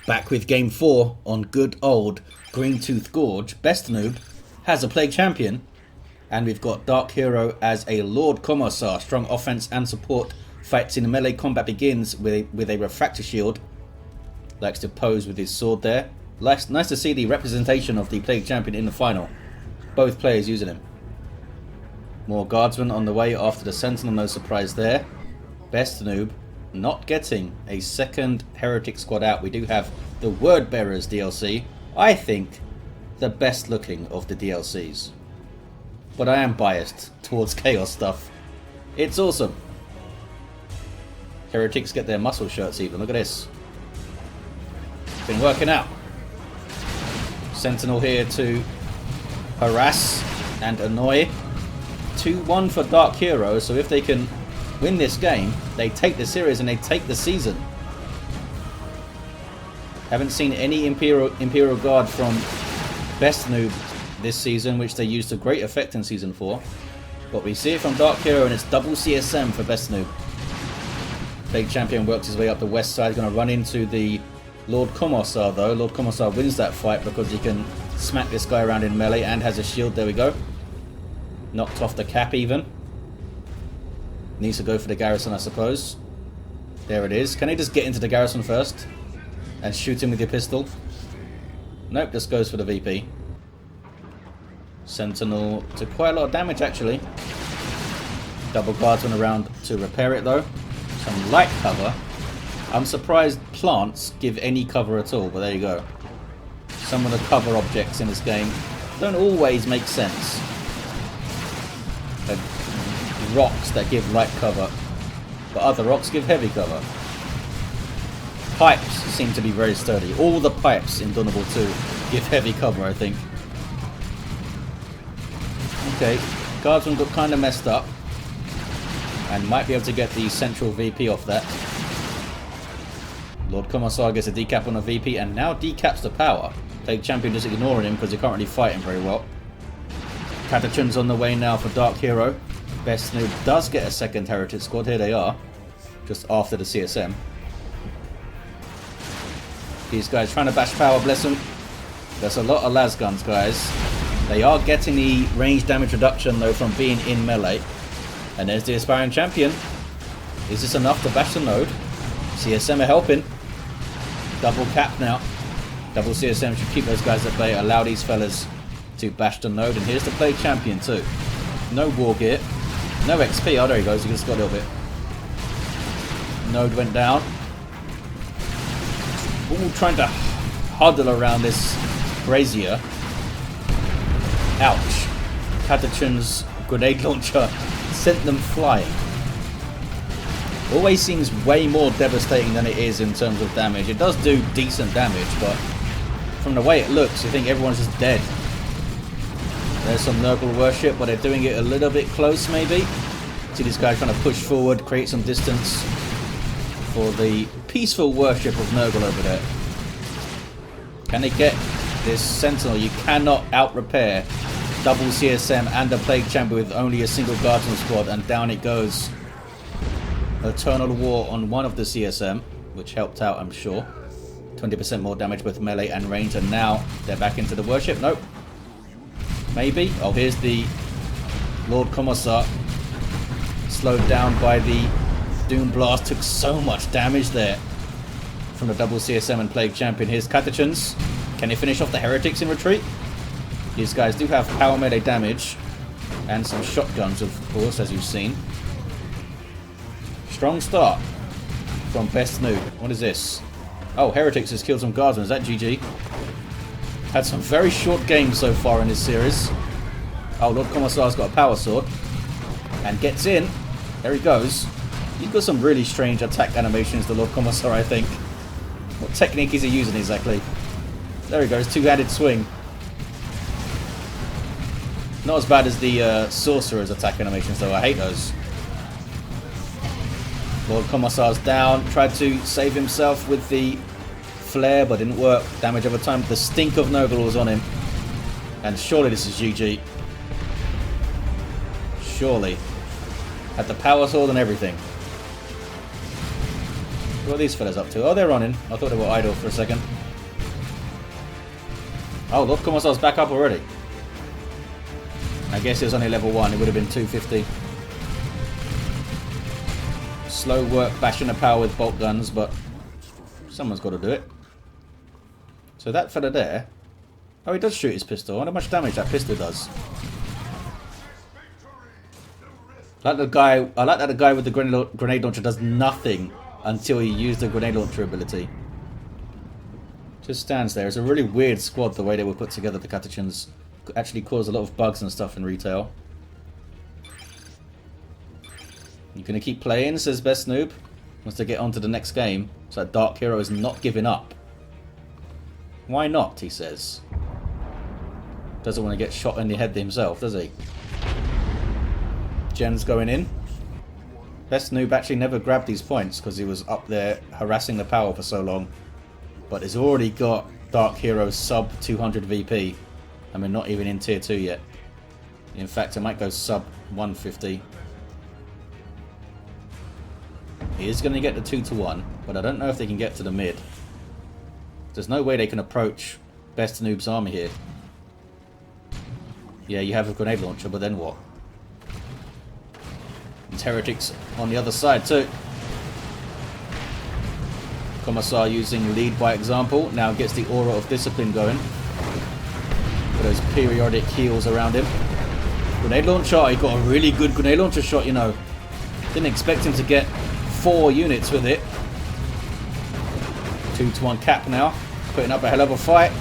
Back with Game 4 on good old Green-Tooth Gorge. Best Noob has a Plague Champion. And we've got Dark Hero as a Lord Commissar. Strong offense and support. Fights in melee combat begins with a Refractor Shield. Likes to pose with his sword there. Nice to see the representation of the Plague Champion in the final. Both players using him. More Guardsmen on the way after the Sentinel. No surprise there. Best Noob not getting a second Heretic squad out. We do have the Word Bearers DLC. I think the best looking of the DLCs. But I am biased towards Chaos stuff. It's awesome. Heretics get their muscle shirts even. Look at this. Been working out. Sentinel here to harass and annoy. 2-1 for Dark Hero, so if they can win this game, they take the series and they take the season. Haven't seen any Imperial Guard from Best Noob this season, which they used to great effect in Season 4. But we see it from Dark Hero, and it's double CSM for Best Noob. Plague Champion works his way up the west side, going to run into the Lord Commissar though. Lord Commissar wins that fight because he can smack this guy around in melee and has a shield. There we go. Knocked off the cap even. Needs to go for the garrison, I suppose. There it is. Can he just get into the garrison first and shoot him with your pistol? Nope, just goes for the VP. Sentinel took quite a lot of damage actually. Double Guardsman around to repair it though. Some light cover. I'm surprised plants give any cover at all, but there you go. Some of the cover objects in this game don't always make sense. Like rocks that give light cover, but other rocks give heavy cover. Pipes seem to be very sturdy. All the pipes in Dawnable 2 give heavy cover, I think. Okay, Guardsman got kind of messed up and might be able to get the central VP off that. Lord Commissar gets a decap on a VP and now decaps the power. Plague Champion just ignoring him because he can't really fight him very well. Catachum's on the way now for Dark Hero. Best Noob does get a second Heretic squad. Here they are, just after the CSM. These guys trying to bash power, bless them. There's a lot of las guns, guys. They are getting the range damage reduction though from being in melee. And there's the Aspiring Champion. Is this enough to bash the node? CSM are helping. Double cap now. Double CSM should keep those guys at bay, allow these fellas to bash the node, and here's the Plague Champion too. No war gear, no XP. Oh, there he goes. He just got a little bit. Node went down. All trying to huddle around this brazier. Ouch. Catachan's grenade launcher sent them flying. Always seems way more devastating than it is in terms of damage. It does do decent damage, but from the way it looks, you think everyone's just dead. There's some Nurgle worship, but they're doing it a little bit close, maybe. See this guy trying to push forward, create some distance for the peaceful worship of Nurgle over there. Can they get this Sentinel? You cannot out-repair double CSM and a Plague Champion with only a single Guardian squad, and down it goes. Eternal War on one of the CSM, which helped out, I'm sure. 20% more damage with melee and range, and now they're back into the worship. Nope. Maybe. Oh, here's the Lord Commissar. Slowed down by the Doom Blast. Took so much damage there from the double CSM and Plague Champion. Here's Catachans. Can he finish off the Heretics in retreat? These guys do have power melee damage and some shotguns, of course, as you've seen. Strong start from Best Noob. What is this? Oh, Heretics has killed some guardsmen. Is that GG? Had some very short games so far in this series. Oh, Lord Commissar's got a power sword. And gets in. There he goes. He's got some really strange attack animations, the Lord Commissar, I think. What technique is he using exactly? There he goes. Two-handed swing. Not as bad as the Sorcerer's attack animations, though. I hate those. Lord Commissar's down. Tried to save himself with the flare, but didn't work. Damage over time. The stink of Nurgle was on him. And surely this is GG. Surely. Had the power sword and everything. What are these fellas up to? Oh, they're running. I thought they were idle for a second. Oh, Lord Commissar's back up already. I guess it was only level 1. It would have been 250. Slow work bashing the power with bolt guns, but someone's got to do it. So that fella there... Oh, he does shoot his pistol. I wonder how much damage that pistol does. I like that the guy with the grenade launcher does nothing until he used the grenade launcher ability. Just stands there. It's a really weird squad the way they were put together. The Catachans actually cause a lot of bugs and stuff in retail. You gonna keep playing, says Best Noob. Wants to get on to the next game. So that Dark Hero is not giving up. Why not, he says. Doesn't want to get shot in the head himself, does he? Jen's going in. Best Noob actually never grabbed these points because he was up there harassing the power for so long. But he's already got Dark Hero sub 200 VP. And we're not even in tier 2 yet. In fact, it might go sub 150. He is going to get the 2-1, but I don't know if they can get to the mid. There's no way they can approach Best Noob's army here. Yeah, you have a grenade launcher, but then what? There's Heretics on the other side too. Commissar using lead by example. Now gets the aura of discipline going. Got those periodic heals around him. Grenade launcher. He got a really good grenade launcher shot, you know. Didn't expect him to get 4 units with it. 2-1 cap now. Putting up a hell of a fight.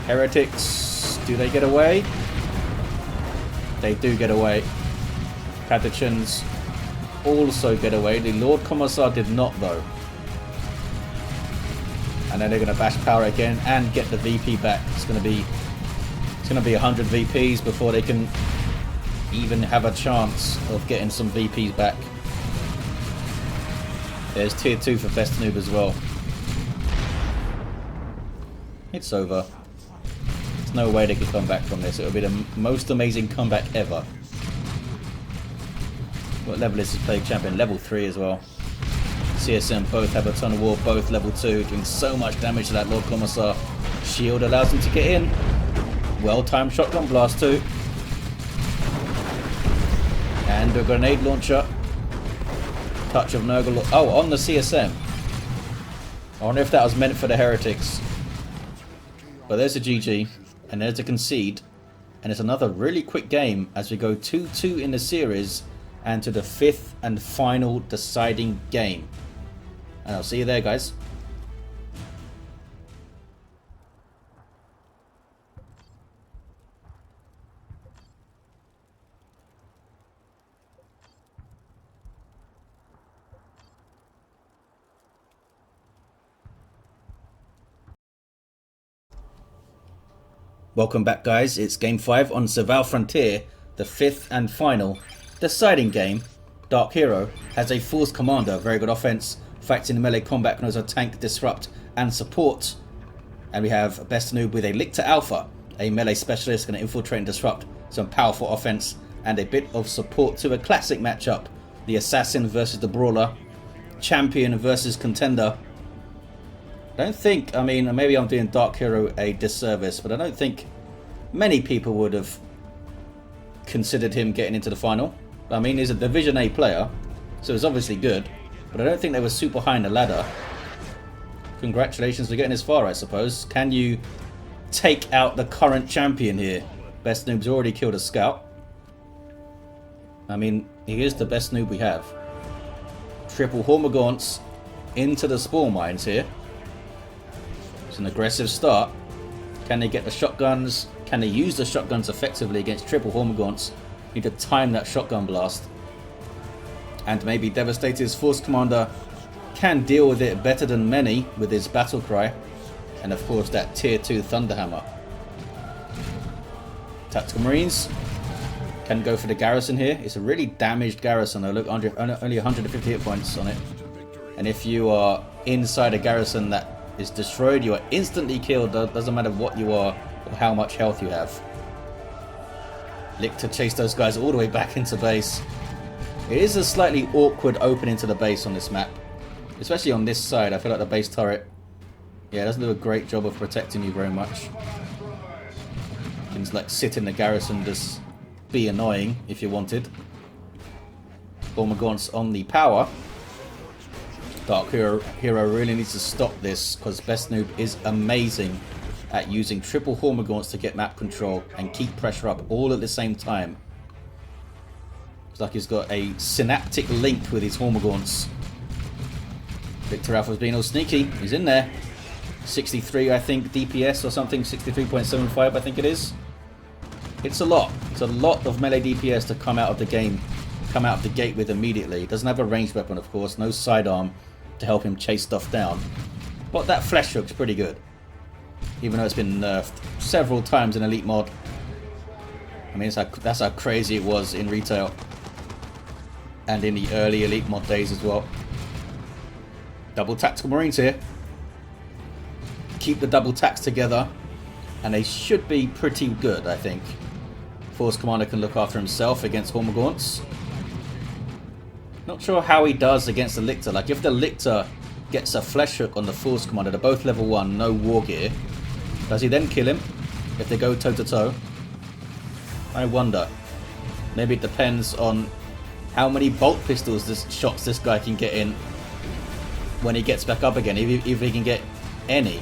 Heretics. Do they get away? They do get away. Catachans also get away. The Lord Commissar did not, though. And then they're going to bash power again and get the VP back. It's going to be 100 VPs before they can even have a chance of getting some VPs back. There's tier 2 for Best Noob as well. It's over. There's no way they could come back from this. It would be the most amazing comeback ever. What level is this Plague Champion? Level 3 as well. CSM both have a ton of war, both level 2, doing so much damage to that Lord Commissar. Shield allows him to get in. Well-timed shotgun blast too. And a grenade launcher. Touch of Nurgle. Oh, on the CSM. I wonder if that was meant for the Heretics. But there's a GG. And there's a concede. And it's another really quick game as we go 2-2 in the series and to the 5th and final deciding game. And I'll see you there, guys. Welcome back, guys. It's game 5 on Serval Frontier, the 5th and final deciding game. Dark Hero has a Force Commander, very good offense, fights in melee combat, can also tank, disrupt and support. And we have Best Noob with a Lictor Alpha, a melee specialist, going to infiltrate and disrupt, some powerful offense and a bit of support to a classic matchup. The Assassin versus the Brawler, Champion versus Contender. I don't think, I mean, maybe I'm doing Dark Hero a disservice, but I don't think many people would have considered him getting into the final. I mean, he's a Division A player, so it's obviously good, but I don't think they were super high in the ladder. Congratulations for getting this far, I suppose. Can you take out the current champion here? Best Noob's already killed a scout. I mean, he is the best noob we have. Triple Hormagaunts into the spawn mines here. It's an aggressive start. Can they get the shotguns? Can they use the shotguns effectively against triple Hormagaunts? Need to time that shotgun blast. And maybe Devastator's Force Commander can deal with it better than many with his battle cry. And of course that tier 2 Thunderhammer. Tactical Marines can go for the garrison here. It's a really damaged garrison though. Look, only 150 hit points on it. And if you are inside a garrison that is destroyed, you are instantly killed. Doesn't matter what you are or how much health you have. Lictor chase those guys all the way back into base. It is a slightly awkward opening to the base on this map, especially on this side. I feel like the base turret, yeah, doesn't do a great job of protecting you very much. You can just like sit in the garrison, just be annoying if you wanted. Hormagaunts on the power. Dark Hero really needs to stop this because Best Noob is amazing at using triple Hormagaunts to get map control and keep pressure up all at the same time. It's like he's got a synaptic link with his Hormagaunts. Lictor Alpha's being all sneaky. He's in there. 63, I think, DPS or something. 63.75, I think it is. It's a lot. It's a lot of melee DPS to come out of the game, come out of the gate with immediately. He doesn't have a ranged weapon, of course. No sidearm to help him chase stuff down. But that flesh hook's pretty good. Even though it's been nerfed several times in Elite mod. I mean, that's how crazy it was in retail. And in the early Elite mod days as well. Double Tactical Marines here. Keep the double tax together. And they should be pretty good, I think. Force Commander can look after himself against Hormagaunts. Not sure how he does against the Lictor. Like, if the Lictor gets a flesh hook on the Force Commander, they're both level 1, no war gear. Does he then kill him if they go toe-to-toe? I wonder. Maybe it depends on how many bolt pistols shots this guy can get in when he gets back up again, if he can get any.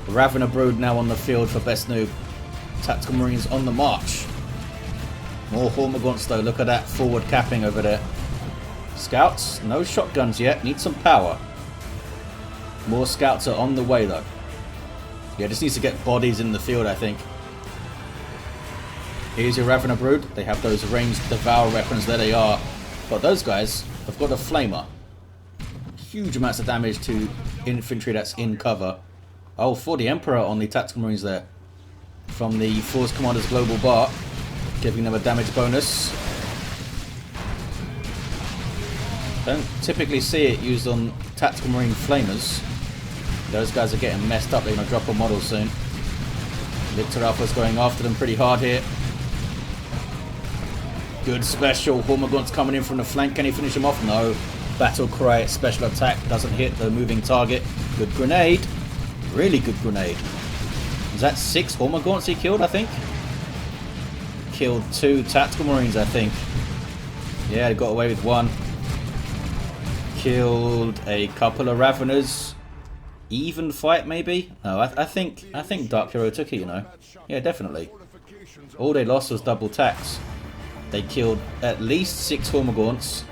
Ravener Brood now on the field for Best Noob. Tactical Marines on the march. More Hormagaunts though, look at that forward capping over there. Scouts, no shotguns yet, need some power. More scouts are on the way though. Yeah, just needs to get bodies in the field, I think. Here's your Ravener Brood. They have those ranged Devour weapons, there they are. But those guys have got a Flamer. Huge amounts of damage to infantry that's in cover. Oh, for the Emperor on the Tactical Marines there. From the Force Commander's Global Bar. Giving them a damage bonus. Don't typically see it used on Tactical Marine Flamers. Those guys are getting messed up. They're going to drop a model soon. Lictor Alpha's going after them pretty hard here. Good special. Hormagaunts coming in from the flank. Can he finish him off? No. Battle Cry, special attack. Doesn't hit the moving target. Good grenade. Really good grenade. Was that 6 Hormagaunts he killed, I think? Killed 2 Tactical Marines, I think. Yeah, he got away with 1. Killed a couple of Raveners. Even fight, maybe? No, I think Dark Hero took it, you know. Yeah, definitely. All they lost was double tax. They killed at least 6 Hormagaunts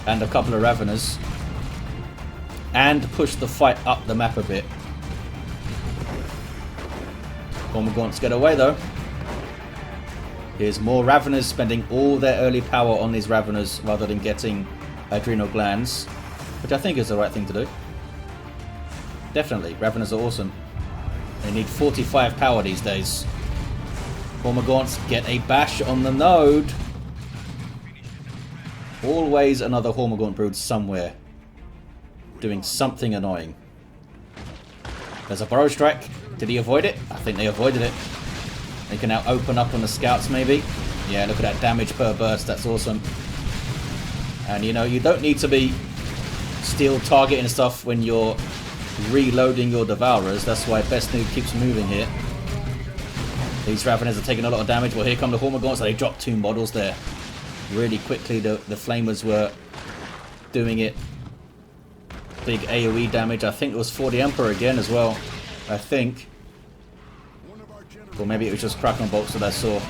and a couple of Raveners, and pushed the fight up the map a bit. Hormagaunts get away though. Here's more Raveners spending all their early power on these Raveners rather than getting adrenal glands, which I think is the right thing to do. Definitely, Raveners are awesome. They need 45 power these days. Hormagaunts get a bash on the node. Always another Hormagaunt brood somewhere, doing something annoying. There's a Burrow Strike. Did he avoid it? I think they avoided it. They can now open up on the scouts maybe. Yeah, look at that damage per burst. That's awesome. And you know, you don't need to be still targeting stuff when you're reloading your Devourers. That's why Best Noob keeps moving here. These Raveners are taking a lot of damage. Well, here come the Hormagaunts. So they dropped 2 models there. Really quickly, the Flamers were doing it. Big AoE damage. I think it was for the Emperor again as well. I think. Or maybe it was just Kraken bolts that I saw.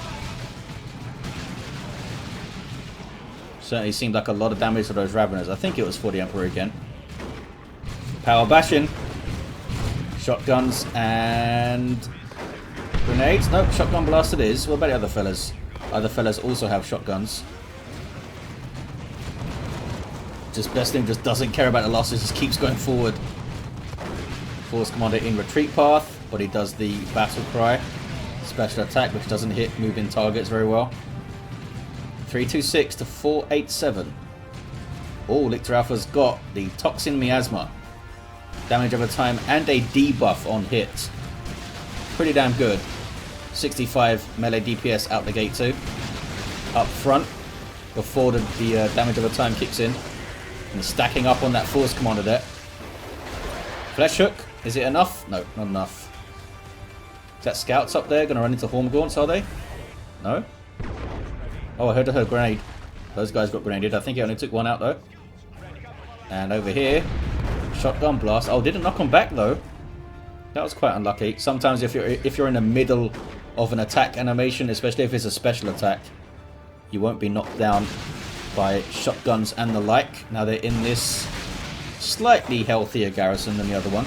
Certainly seemed like a lot of damage for those Raveners. I think it was for the Emperor again. Power bashing. Shotguns and grenades. Nope, shotgun blast it is. What about the other fellas? Other fellas also have shotguns. Just Best Noob just doesn't care about the losses, just keeps going forward. Force Commander in retreat path, but he does the battle cry. Special attack, which doesn't hit moving targets very well. 326 to 487. Oh, Lictor Alpha's got the Toxin Miasma. Damage over time and a debuff on hit. Pretty damn good. 65 melee DPS out the gate too. Up front, before the damage over time kicks in. And stacking up on that Force Commander there. Flesh Hook, is it enough? No, not enough. Is that scouts up there going to run into Hormagaunts, are they? No? Oh, I heard a grenade. Those guys got grenaded. I think he only took one out though. And over here, shotgun blast. Oh, didn't knock him back though. That was quite unlucky. Sometimes if you're in the middle of an attack animation, especially if it's a special attack, you won't be knocked down by shotguns and the like. Now they're in this slightly healthier garrison than the other one.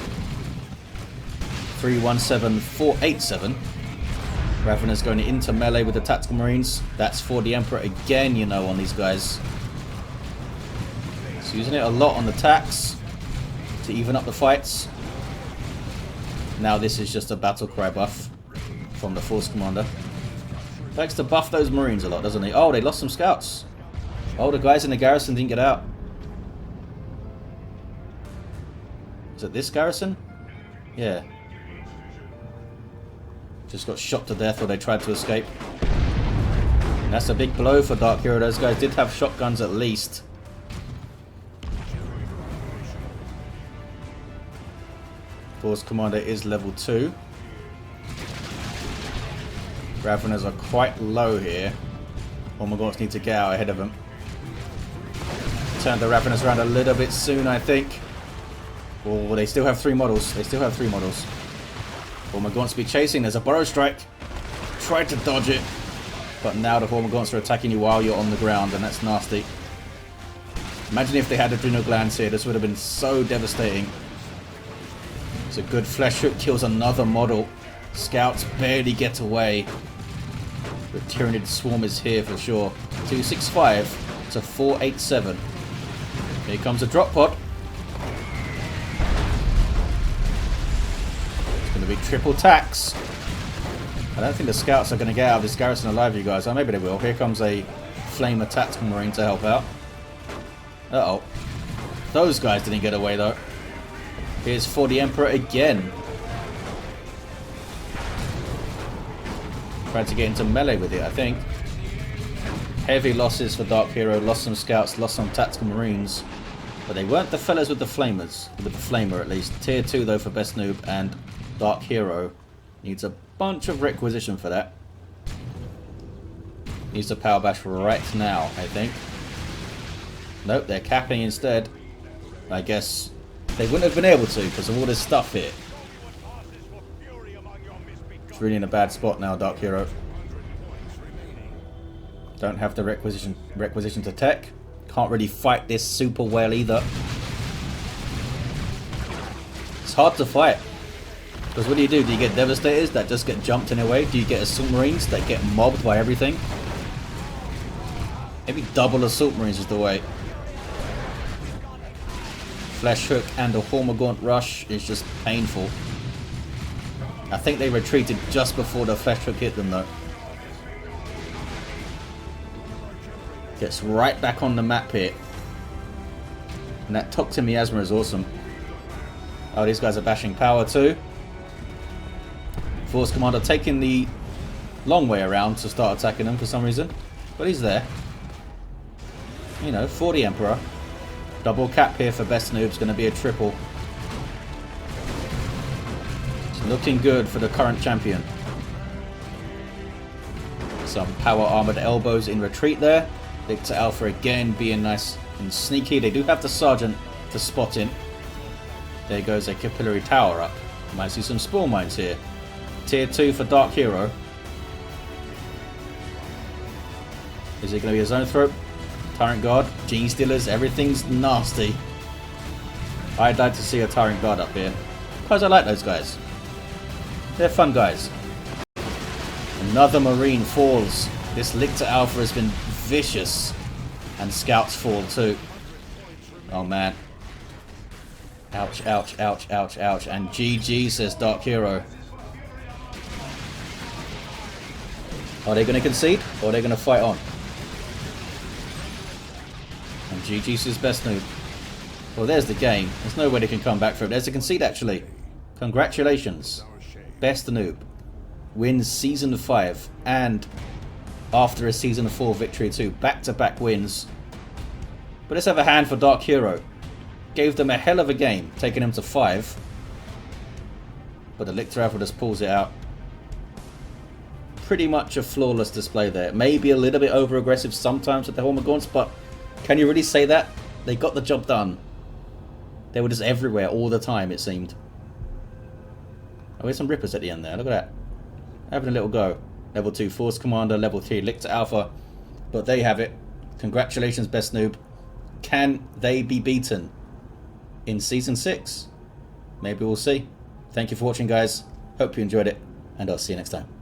317, 487. Ravener's going into melee with the Tactical Marines. That's for the Emperor again, you know, on these guys. He's using it a lot on the tax to even up the fights. Now this is just a battle cry buff from the Force Commander. Likes to buff those Marines a lot, doesn't he? Oh, they lost some scouts. Oh, the guys in the garrison didn't get out. Is it this garrison? Yeah. Just got shot to death or they tried to escape. And that's a big blow for Dark Hero. Those guys did have shotguns at least. Force Commander is level 2. Raveners are quite low here. Hormagaunts need to get out ahead of them. Turn the Raveners around a little bit soon, I think. Oh, they still have 3 models. They still have 3 models. Hormagaunts be chasing. There's a Burrow Strike. Tried to dodge it. But now the Hormagaunts are attacking you while you're on the ground, and that's nasty. Imagine if they had adrenal glands here. This would have been so devastating. It's a good Flesh Hook. Kills another model. Scouts barely get away. But Tyranid Swarm is here for sure. 265 to 487. Here comes a drop pod. It's going to be triple tax. I don't think the scouts are going to get out of this garrison alive, you guys. Oh, maybe they will. Here comes a Flamer Tactical Marine to help out. Uh-oh. Those guys didn't get away, though. Here's for the Emperor again. Tried to get into melee with it, I think. Heavy losses for Dark Hero. Lost some scouts, lost some Tactical Marines. But they weren't the fellas with the Flamers. With the Flamer, at least. Tier 2, though, for Best Noob. And Dark Hero needs a bunch of requisition for that. Needs to power bash right now, I think. Nope, they're capping instead. I guess they wouldn't have been able to because of all this stuff here. It's really in a bad spot now, Dark Hero. Don't have the requisition to tech. Can't really fight this super well either. It's hard to fight. Because what do? Do you get Devastators that just get jumped in a way? Do you get Assault Marines that get mobbed by everything? Maybe double Assault Marines is the way. Flesh Hook and a Hormagaunt Rush is just painful. I think they retreated just before the Flesh Hook hit them though. Gets right back on the map here. And that Toxin Miasma is awesome. Oh, these guys are bashing power too. Force Commander taking the long way around to start attacking them for some reason. But he's there. You know, for the Emperor. Double cap here for best noob's going to be a triple. It's looking good for the current champion. Some power armored elbows in retreat there. Victor Alpha again being nice and sneaky. They do have the Sergeant to spot in. There goes a capillary tower up. Might see some spawn mines here. Tier 2 for Dark Hero. Is it going to be a Zone Throat? Tyrant Guard, G-Stealers, everything's nasty. I'd like to see a Tyrant Guard up here. Because I like those guys. They're fun guys. Another Marine falls. This Lictor Alpha has been vicious. And Scouts fall too. Oh man. Ouch, ouch, ouch, ouch, ouch. And GG says Dark Hero. Are they going to concede? Or are they going to fight on? And GG says best noob. Well, there's the game. There's no way they can come back from it. There's a concede actually. Congratulations. Best noob. Wins Season 5. And after a Season 4 victory too. Back-to-back wins. But let's have a hand for Dark Hero. Gave them a hell of a game. Taking them to 5. But the Lictor Alpha just pulls it out. Pretty much a flawless display there. Maybe a little bit over-aggressive sometimes with the Hormagaunts, but can you really say that? They got the job done. They were just everywhere all the time, it seemed. Oh, here's some Rippers at the end there. Look at that. Having a little go. Level 2 Force Commander, Level 3 Lictor Alpha. But there you have it. Congratulations, best noob. Can they be beaten in Season 6? Maybe we'll see. Thank you for watching, guys. Hope you enjoyed it, and I'll see you next time.